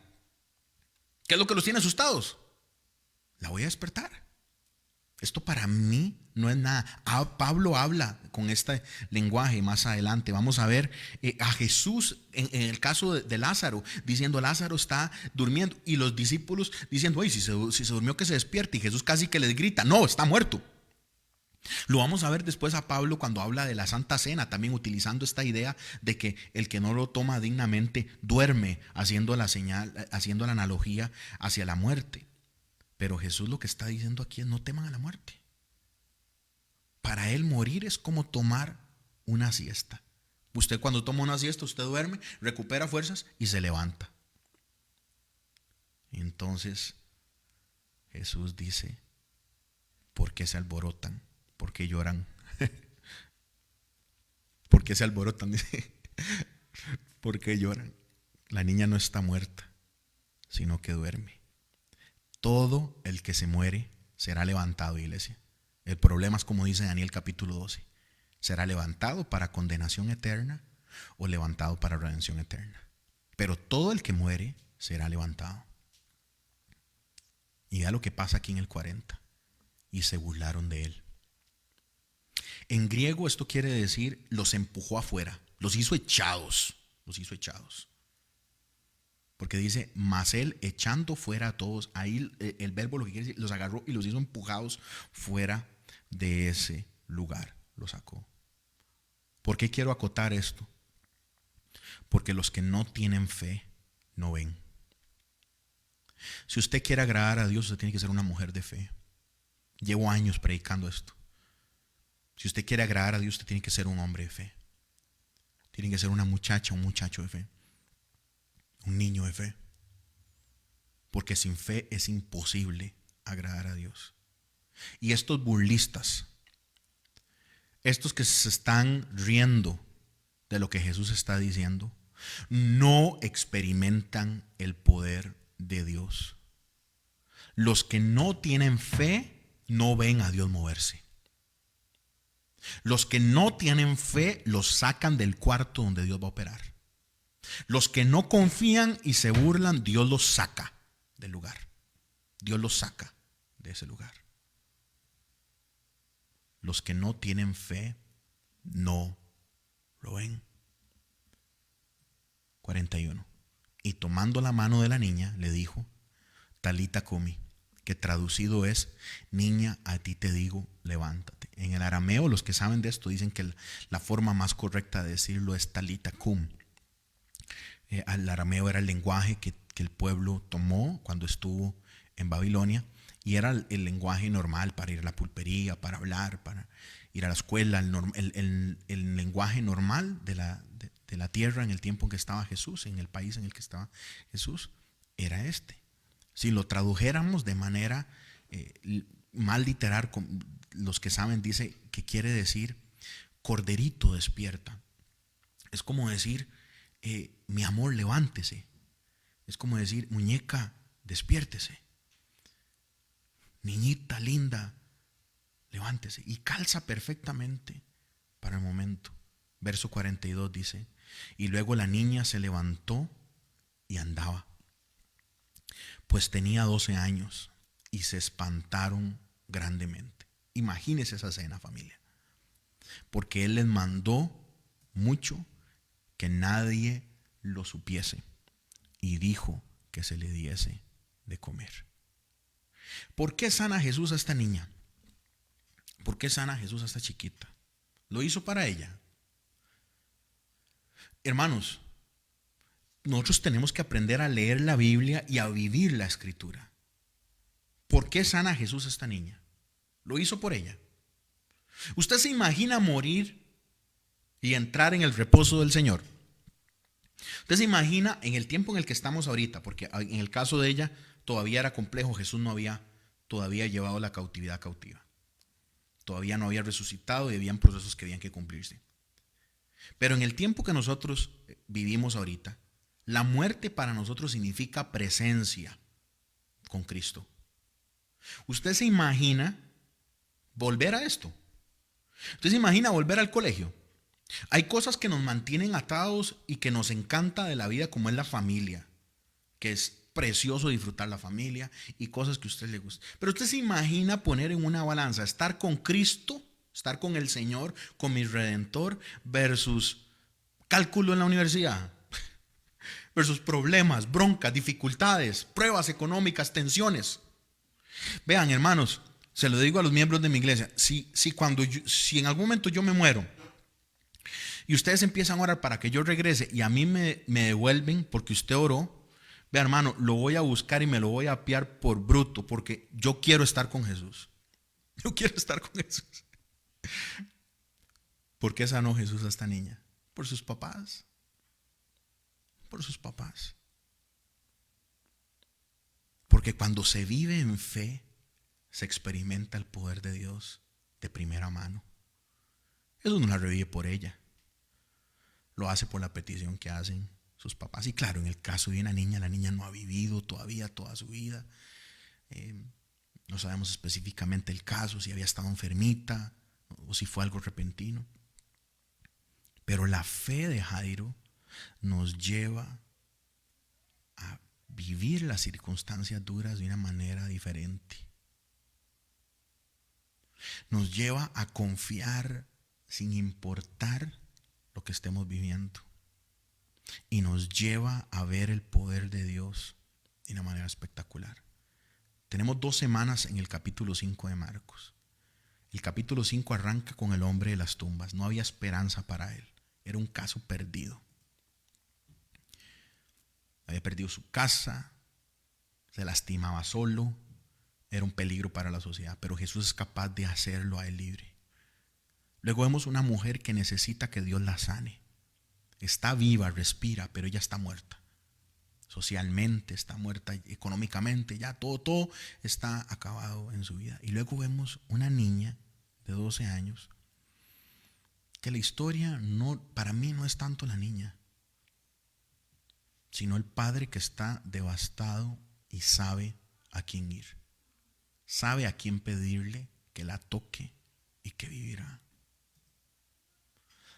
¿Qué es lo que los tiene asustados? La voy a despertar. Esto para mí no es nada. Pablo habla con este lenguaje más adelante. Vamos a ver a Jesús en el caso de Lázaro, diciendo: Lázaro está durmiendo. Y los discípulos diciendo: oye, si se durmió, que se despierte. Y Jesús casi que les grita: no, está muerto. Lo vamos a ver después a Pablo cuando habla de la Santa Cena, también utilizando esta idea de que el que no lo toma dignamente duerme, haciendo la analogía hacia la muerte. Pero Jesús lo que está diciendo aquí es: no teman a la muerte. Para él morir es como tomar una siesta. Usted cuando toma una siesta, usted duerme, recupera fuerzas y se levanta. Entonces Jesús dice: ¿por qué se alborotan? ¿Por qué lloran? ¿Por qué se alborotan? Dice: ¿por qué lloran? La niña no está muerta, sino que duerme. Todo el que se muere será levantado, iglesia. El problema es como dice Daniel capítulo 12. ¿Será levantado para condenación eterna o levantado para redención eterna? Pero todo el que muere será levantado. Y vea lo que pasa aquí en el 40. Y se burlaron de él. En griego esto quiere decir: los empujó afuera, los hizo echados. Los hizo echados. Porque dice: mas él, echando fuera a todos. Ahí el verbo lo que quiere decir: los agarró y los hizo empujados fuera de ese lugar. Los sacó. ¿Por qué quiero acotar esto? Porque los que no tienen fe no ven. Si usted quiere agradar a Dios, usted tiene que ser una mujer de fe. Llevo años predicando esto. Si usted quiere agradar a Dios, usted tiene que ser un hombre de fe. Tiene que ser una muchacha, un muchacho de fe. Un niño de fe. Porque sin fe es imposible agradar a Dios. Y estos burlistas, estos que se están riendo de lo que Jesús está diciendo, no experimentan el poder de Dios. Los que no tienen fe no ven a Dios moverse. Los que no tienen fe los sacan del cuarto donde Dios va a operar. Los que no confían y se burlan, Dios los saca del lugar. Dios los saca de ese lugar. Los que no tienen fe no lo ven. 41. Y tomando la mano de la niña, le dijo, Talita cumi, que traducido es, niña, a ti te digo, levántate. En el arameo, los que saben de esto dicen que la forma más correcta de decirlo es Talita cum. El arameo era el lenguaje que el pueblo tomó cuando estuvo en Babilonia, y era el lenguaje normal para ir a la pulpería, para hablar, para ir a la escuela, el lenguaje normal de la tierra en el tiempo en que estaba Jesús, en el país en el que estaba Jesús, era este. Si lo tradujéramos de manera mal literal, los que saben dice que quiere decir corderito despierta. Es como decir, mi amor, levántese. Es como decir, muñeca, despiértese. Niñita linda, levántese. Y calza perfectamente para el momento. Verso 42 dice, y luego la niña se levantó y andaba, pues tenía 12 años, y se espantaron grandemente. Imagínese esa escena, familia. Porque él les mandó mucho que nadie lo supiese, y dijo que se le diese de comer. ¿Por qué sana Jesús a esta niña? ¿Por qué sana Jesús a esta chiquita? ¿Lo hizo para ella? Hermanos, nosotros tenemos que aprender a leer la Biblia y a vivir la Escritura. ¿Por qué sana Jesús a esta niña? Lo hizo por ella. ¿Usted se imagina morir y entrar en el reposo del Señor? ¿Usted se imagina en el tiempo en el que estamos ahorita? Porque en el caso de ella todavía era complejo. Jesús no había todavía llevado la cautividad cautiva. Todavía no había resucitado y habían procesos que habían que cumplirse. Pero en el tiempo que nosotros vivimos ahorita, la muerte para nosotros significa presencia con Cristo. ¿Usted se imagina volver a esto? ¿Usted se imagina volver al colegio? Hay cosas que nos mantienen atados y que nos encanta de la vida, como es la familia, que es precioso disfrutar la familia y cosas que a usted le gusta. Pero usted se imagina poner en una balanza estar con Cristo, estar con el Señor, con mi Redentor, versus cálculo en la universidad, versus problemas, broncas, dificultades, pruebas económicas, tensiones. Vean, hermanos, se lo digo a los miembros de mi iglesia, si en algún momento yo me muero y ustedes empiezan a orar para que yo regrese y a mí me devuelven porque usted oró, vea, hermano, lo voy a buscar y me lo voy a apiar por bruto, porque yo quiero estar con Jesús. Yo quiero estar con Jesús. ¿Por qué sanó Jesús a esta niña? Por sus papás. Por sus papás. Porque cuando se vive en fe, se experimenta el poder de Dios de primera mano. Eso no la revive por ella. Lo hace por la petición que hacen sus papás. Y claro, en el caso de una niña, la niña no ha vivido todavía toda su vida. No sabemos específicamente el caso, si había estado enfermita o si fue algo repentino. Pero la fe de Jairo nos lleva a vivir las circunstancias duras de una manera diferente. Nos lleva a confiar sin importar lo que estemos viviendo. Y nos lleva a ver el poder de Dios de una manera espectacular. Tenemos 2 semanas en el capítulo 5 de Marcos. El capítulo 5 arranca con el hombre de las tumbas. No había esperanza para él. Era un caso perdido. Había perdido su casa, se lastimaba solo, era un peligro para la sociedad, pero Jesús es capaz de hacerlo a él libre. Luego vemos una mujer que necesita que Dios la sane. Está viva, respira, pero ella está muerta. socialmente, está muerta económicamente, ya todo está acabado en su vida. Y luego vemos una niña de 12 años, que la historia para mí no es tanto la niña, sino el padre que está devastado y sabe a quién ir, sabe a quién pedirle que la toque y que vivirá.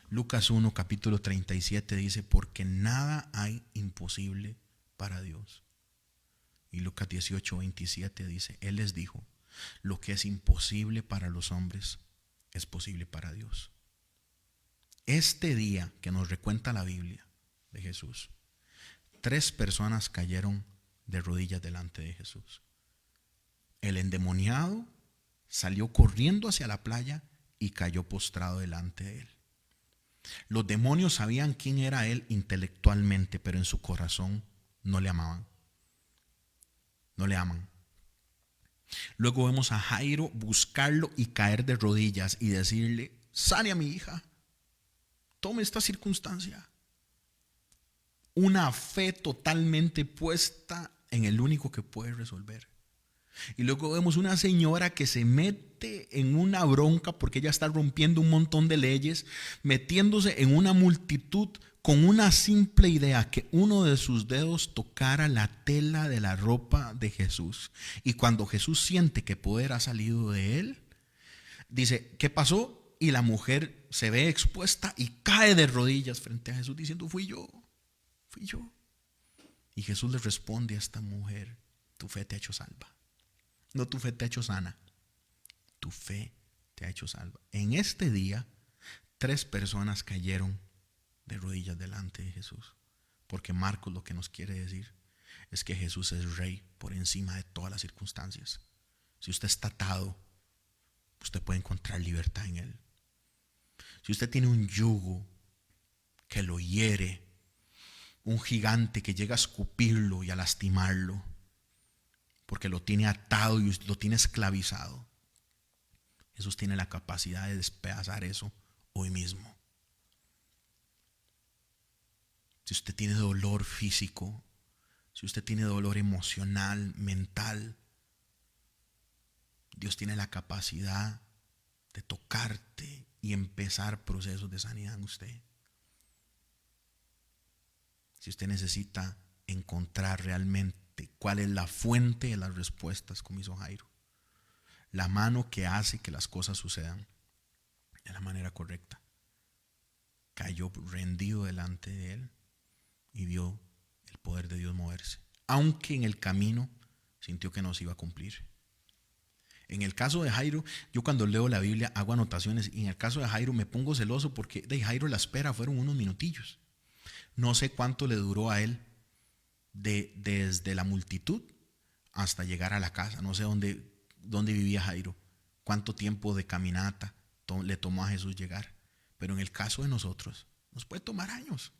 Lucas 1, capítulo 37 dice, porque nada hay imposible para Dios. Y Lucas 18, 27 dice, Él les dijo, lo que es imposible para los hombres es posible para Dios. Este día que nos recuenta la Biblia de Jesús, 3 personas cayeron de rodillas delante de Jesús. El endemoniado salió corriendo hacia la playa y cayó postrado delante de él. Los demonios sabían quién era él intelectualmente, pero en su corazón no le amaban. No le aman. Luego vemos a Jairo buscarlo y caer de rodillas y decirle, sane a mi hija, tome esta circunstancia. Una fe totalmente puesta en el único que puede resolver. Y luego vemos una señora que se mete en una bronca porque ella está rompiendo un montón de leyes, metiéndose en una multitud con una simple idea, que uno de sus dedos tocara la tela de la ropa de Jesús. Y cuando Jesús siente que poder ha salido de él, dice, ¿qué pasó? Y la mujer se ve expuesta y cae de rodillas frente a Jesús diciendo, fui yo. Y Jesús le responde a esta mujer, tu fe te ha hecho salva. No, tu fe te ha hecho sana, tu fe te ha hecho salva. En este día, 3 personas cayeron de rodillas delante de Jesús, porque Marcos lo que nos quiere decir es que Jesús es rey por encima de todas las circunstancias. Si usted está atado, usted puede encontrar libertad en él. Si usted tiene un yugo que lo hiere, un gigante que llega a escupirlo y a lastimarlo, porque lo tiene atado y lo tiene esclavizado, Jesús tiene la capacidad de despedazar eso hoy mismo. Si usted tiene dolor físico, si usted tiene dolor emocional, mental, Dios tiene la capacidad de tocarte y empezar procesos de sanidad en usted. Si usted necesita encontrar realmente cuál es la fuente de las respuestas, como hizo Jairo, la mano que hace que las cosas sucedan de la manera correcta, cayó rendido delante de él y vio el poder de Dios moverse, aunque en el camino sintió que no se iba a cumplir. En el caso de Jairo, yo cuando leo la Biblia hago anotaciones, y en el caso de Jairo me pongo celoso porque de Jairo la espera fueron unos minutillos. No sé cuánto le duró a él desde la multitud hasta llegar a la casa. No sé dónde vivía Jairo, cuánto tiempo de caminata le tomó a Jesús llegar. Pero en el caso de nosotros, nos puede tomar años.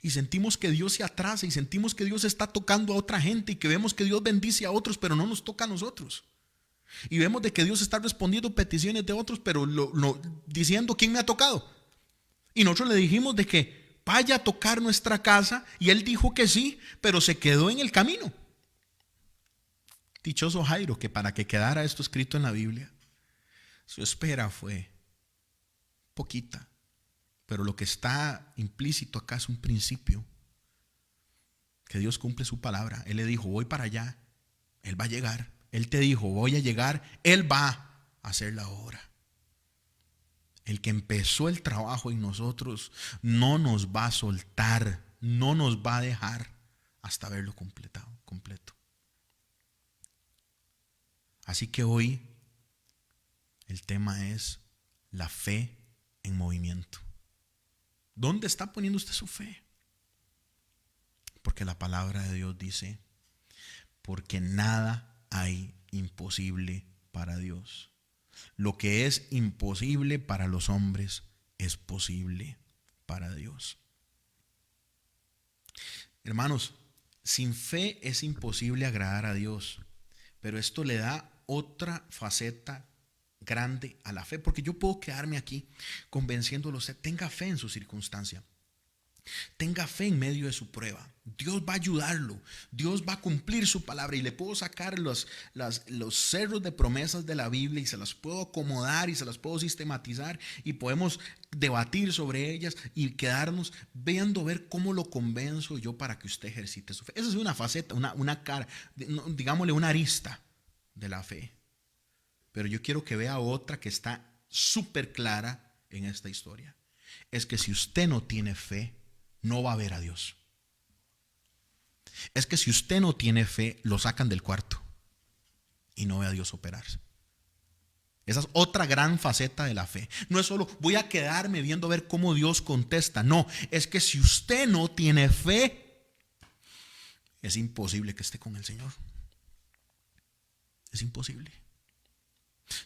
Y sentimos que Dios se atrasa y sentimos que Dios está tocando a otra gente y que vemos que Dios bendice a otros, pero no nos toca a nosotros. Y vemos de que Dios está respondiendo peticiones de otros, pero diciendo quién me ha tocado. Y nosotros le dijimos de que vaya a tocar nuestra casa, y él dijo que sí, pero se quedó en el camino. Dichoso Jairo, que para que quedara esto escrito en la Biblia, su espera fue poquita, pero lo que está implícito acá es un principio, que Dios cumple su palabra. Él le dijo, voy para allá, él va a llegar. Él te dijo, voy a llegar, él va a hacer la obra. El que empezó el trabajo en nosotros no nos va a soltar, no nos va a dejar hasta verlo completo. Así que hoy el tema es la fe en movimiento. ¿Dónde está poniendo usted su fe? Porque la palabra de Dios dice, porque nada hay imposible para Dios. Lo que es imposible para los hombres es posible para Dios. Hermanos, sin fe es imposible agradar a Dios, pero esto le da otra faceta grande a la fe, porque yo puedo quedarme aquí convenciéndolo a usted, tenga fe en su circunstancia. Tenga fe en medio de su prueba. Dios va a ayudarlo. Dios va a cumplir su palabra. Y le puedo sacar los cerros de promesas de la Biblia y se las puedo acomodar y se las puedo sistematizar y podemos debatir sobre ellas y quedarnos viendo ver cómo lo convenzo yo para que usted ejercite su fe. Esa es una faceta, una cara, digámosle una arista de la fe. Pero yo quiero que vea otra que está súper clara en esta historia. Es que si usted no tiene fe, no va a ver a Dios. Es que si usted no tiene fe, lo sacan del cuarto y no ve a Dios operarse. Esa es otra gran faceta de la fe. No es solo voy a quedarme viendo a ver cómo Dios contesta. No, es que si usted no tiene fe, es imposible que esté con el Señor. Es imposible.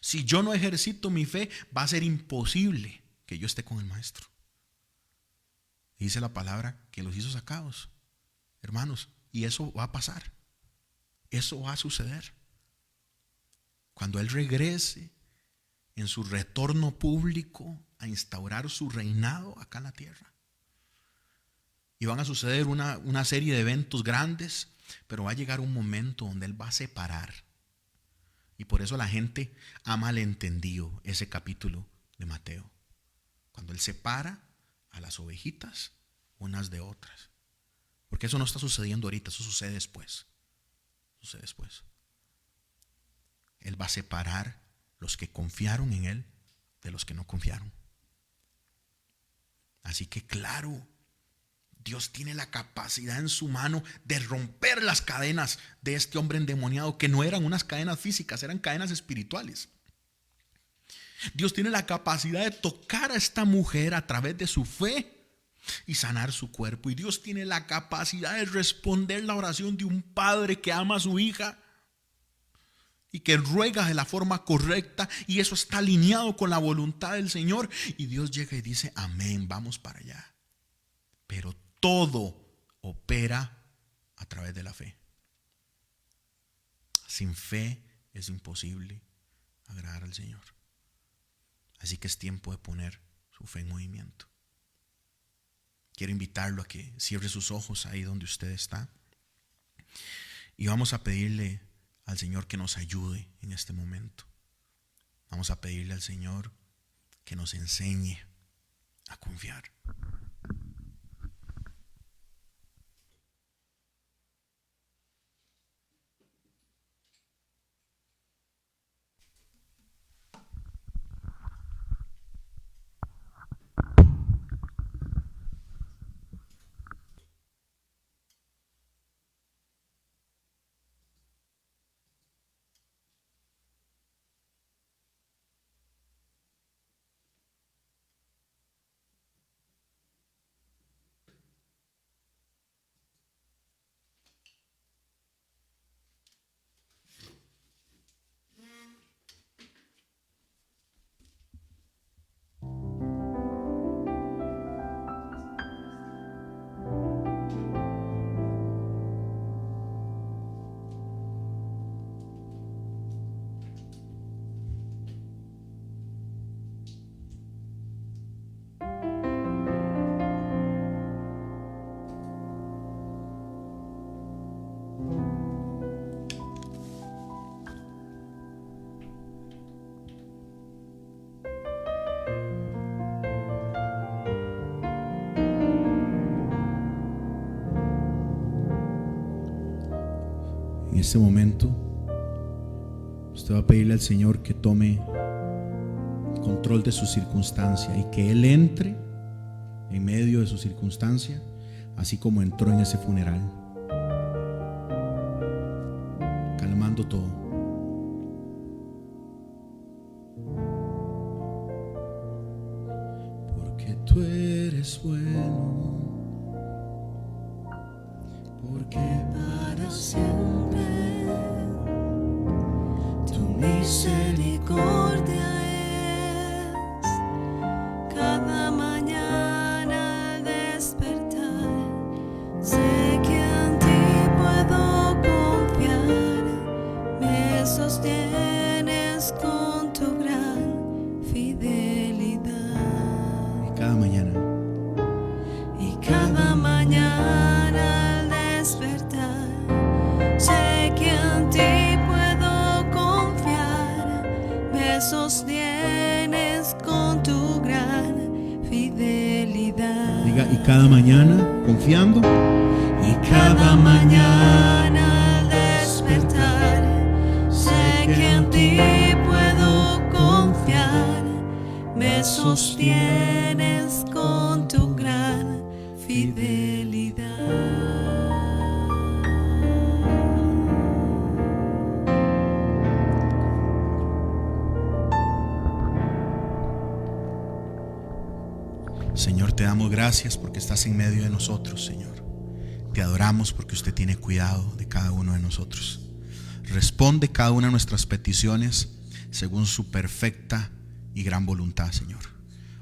Si yo no ejercito mi fe, va a ser imposible que yo esté con el Maestro. Dice la palabra que los hizo sacados, hermanos, y eso va a pasar. Eso va a suceder. Cuando Él regrese en su retorno público a instaurar su reinado acá en la tierra. Y van a suceder una serie de eventos grandes, pero va a llegar un momento donde Él va a separar. Y por eso la gente ha malentendido ese capítulo de Mateo. Cuando Él separa a las ovejitas unas de otras. Porque eso no está sucediendo ahorita, eso sucede después. Sucede después. Él va a separar los que confiaron en Él de los que no confiaron. Así que claro, Dios tiene la capacidad en su mano de romper las cadenas de este hombre endemoniado, que no eran unas cadenas físicas, eran cadenas espirituales. Dios tiene la capacidad de tocar a esta mujer a través de su fe y sanar su cuerpo. Y Dios tiene la capacidad de responder la oración de un padre que ama a su hija y que ruega de la forma correcta, y eso está alineado con la voluntad del Señor. Y Dios llega y dice: amén, vamos para allá. Pero todo opera a través de la fe. Sin fe es imposible agradar al Señor. Así que es tiempo de poner su fe en movimiento. Quiero invitarlo a que cierre sus ojos ahí donde usted está. Y vamos a pedirle al Señor que nos ayude en este momento. Vamos a pedirle al Señor que nos enseñe a confiar. En este momento, usted va a pedirle al Señor que tome control de su circunstancia y que Él entre en medio de su circunstancia, así como entró en ese funeral, calmando todo. Porque tú eres bueno, porque para siempre tu misericordia es. Cada mañana al despertar, sé que en ti puedo confiar. Me sostienes con tu gran fidelidad. Y cada mañana sostienes con tu gran fidelidad. Diga, y cada mañana confiando. Y cada mañana al despertar, sé que en ti puedo confiar. Me sostienes con tu gran fidelidad. Señor, te damos gracias porque estás en medio de nosotros, Señor. Te adoramos porque usted tiene cuidado de cada uno de nosotros. Responde cada una de nuestras peticiones según su perfecta y gran voluntad, Señor.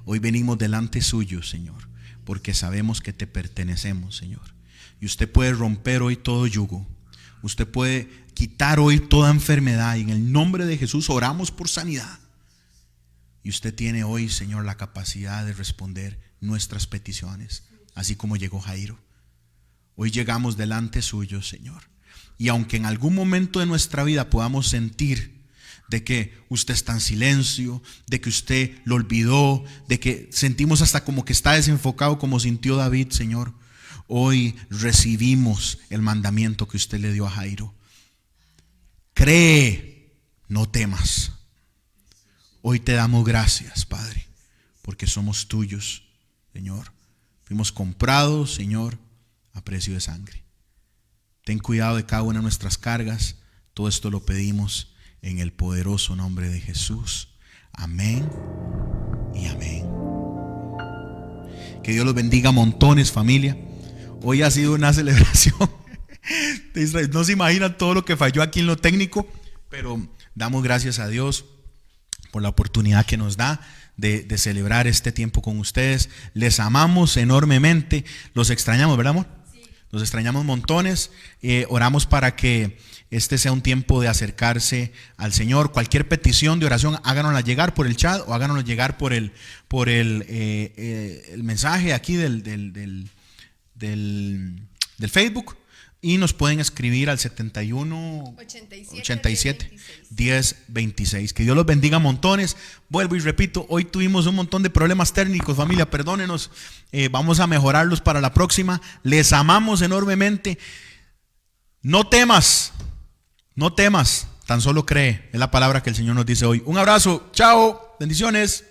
Hoy venimos delante suyo, Señor, porque sabemos que te pertenecemos, Señor. Y usted puede romper hoy todo yugo. Usted puede quitar hoy toda enfermedad. Y en el nombre de Jesús oramos por sanidad. Y usted tiene hoy, Señor, la capacidad de responder nuestras peticiones, así como llegó Jairo. Hoy llegamos delante suyo, Señor. Y aunque en algún momento de nuestra vida podamos sentir de que usted está en silencio, de que usted lo olvidó, de que sentimos hasta como que está desenfocado, como sintió David, Señor, hoy recibimos el mandamiento que usted le dio a Jairo. Cree, no temas. Hoy te damos gracias, Padre, porque somos tuyos, Señor. Fuimos comprados, Señor, a precio de sangre. Ten cuidado de cada una de nuestras cargas. Todo esto lo pedimos en el poderoso nombre de Jesús. Amén y amén. Que Dios los bendiga montones, familia. Hoy ha sido una celebración de Israel. No se imaginan todo lo que falló aquí en lo técnico, pero damos gracias a Dios por la oportunidad que nos da de celebrar este tiempo con ustedes. Les amamos enormemente. Los extrañamos, ¿verdad, amor? Sí. Los extrañamos montones. Oramos para que este sea un tiempo de acercarse al Señor. Cualquier petición de oración, háganosla llegar por el chat o háganosla llegar por el mensaje aquí del Facebook. Y nos pueden escribir al 71 87 10 26. Que Dios los bendiga montones. Vuelvo y repito, hoy tuvimos un montón de problemas técnicos, familia, perdónenos. Vamos a mejorarlos para la próxima. Les amamos enormemente. No temas, no temas, tan solo cree. Es la palabra que el Señor nos dice hoy. Un abrazo, chao, bendiciones.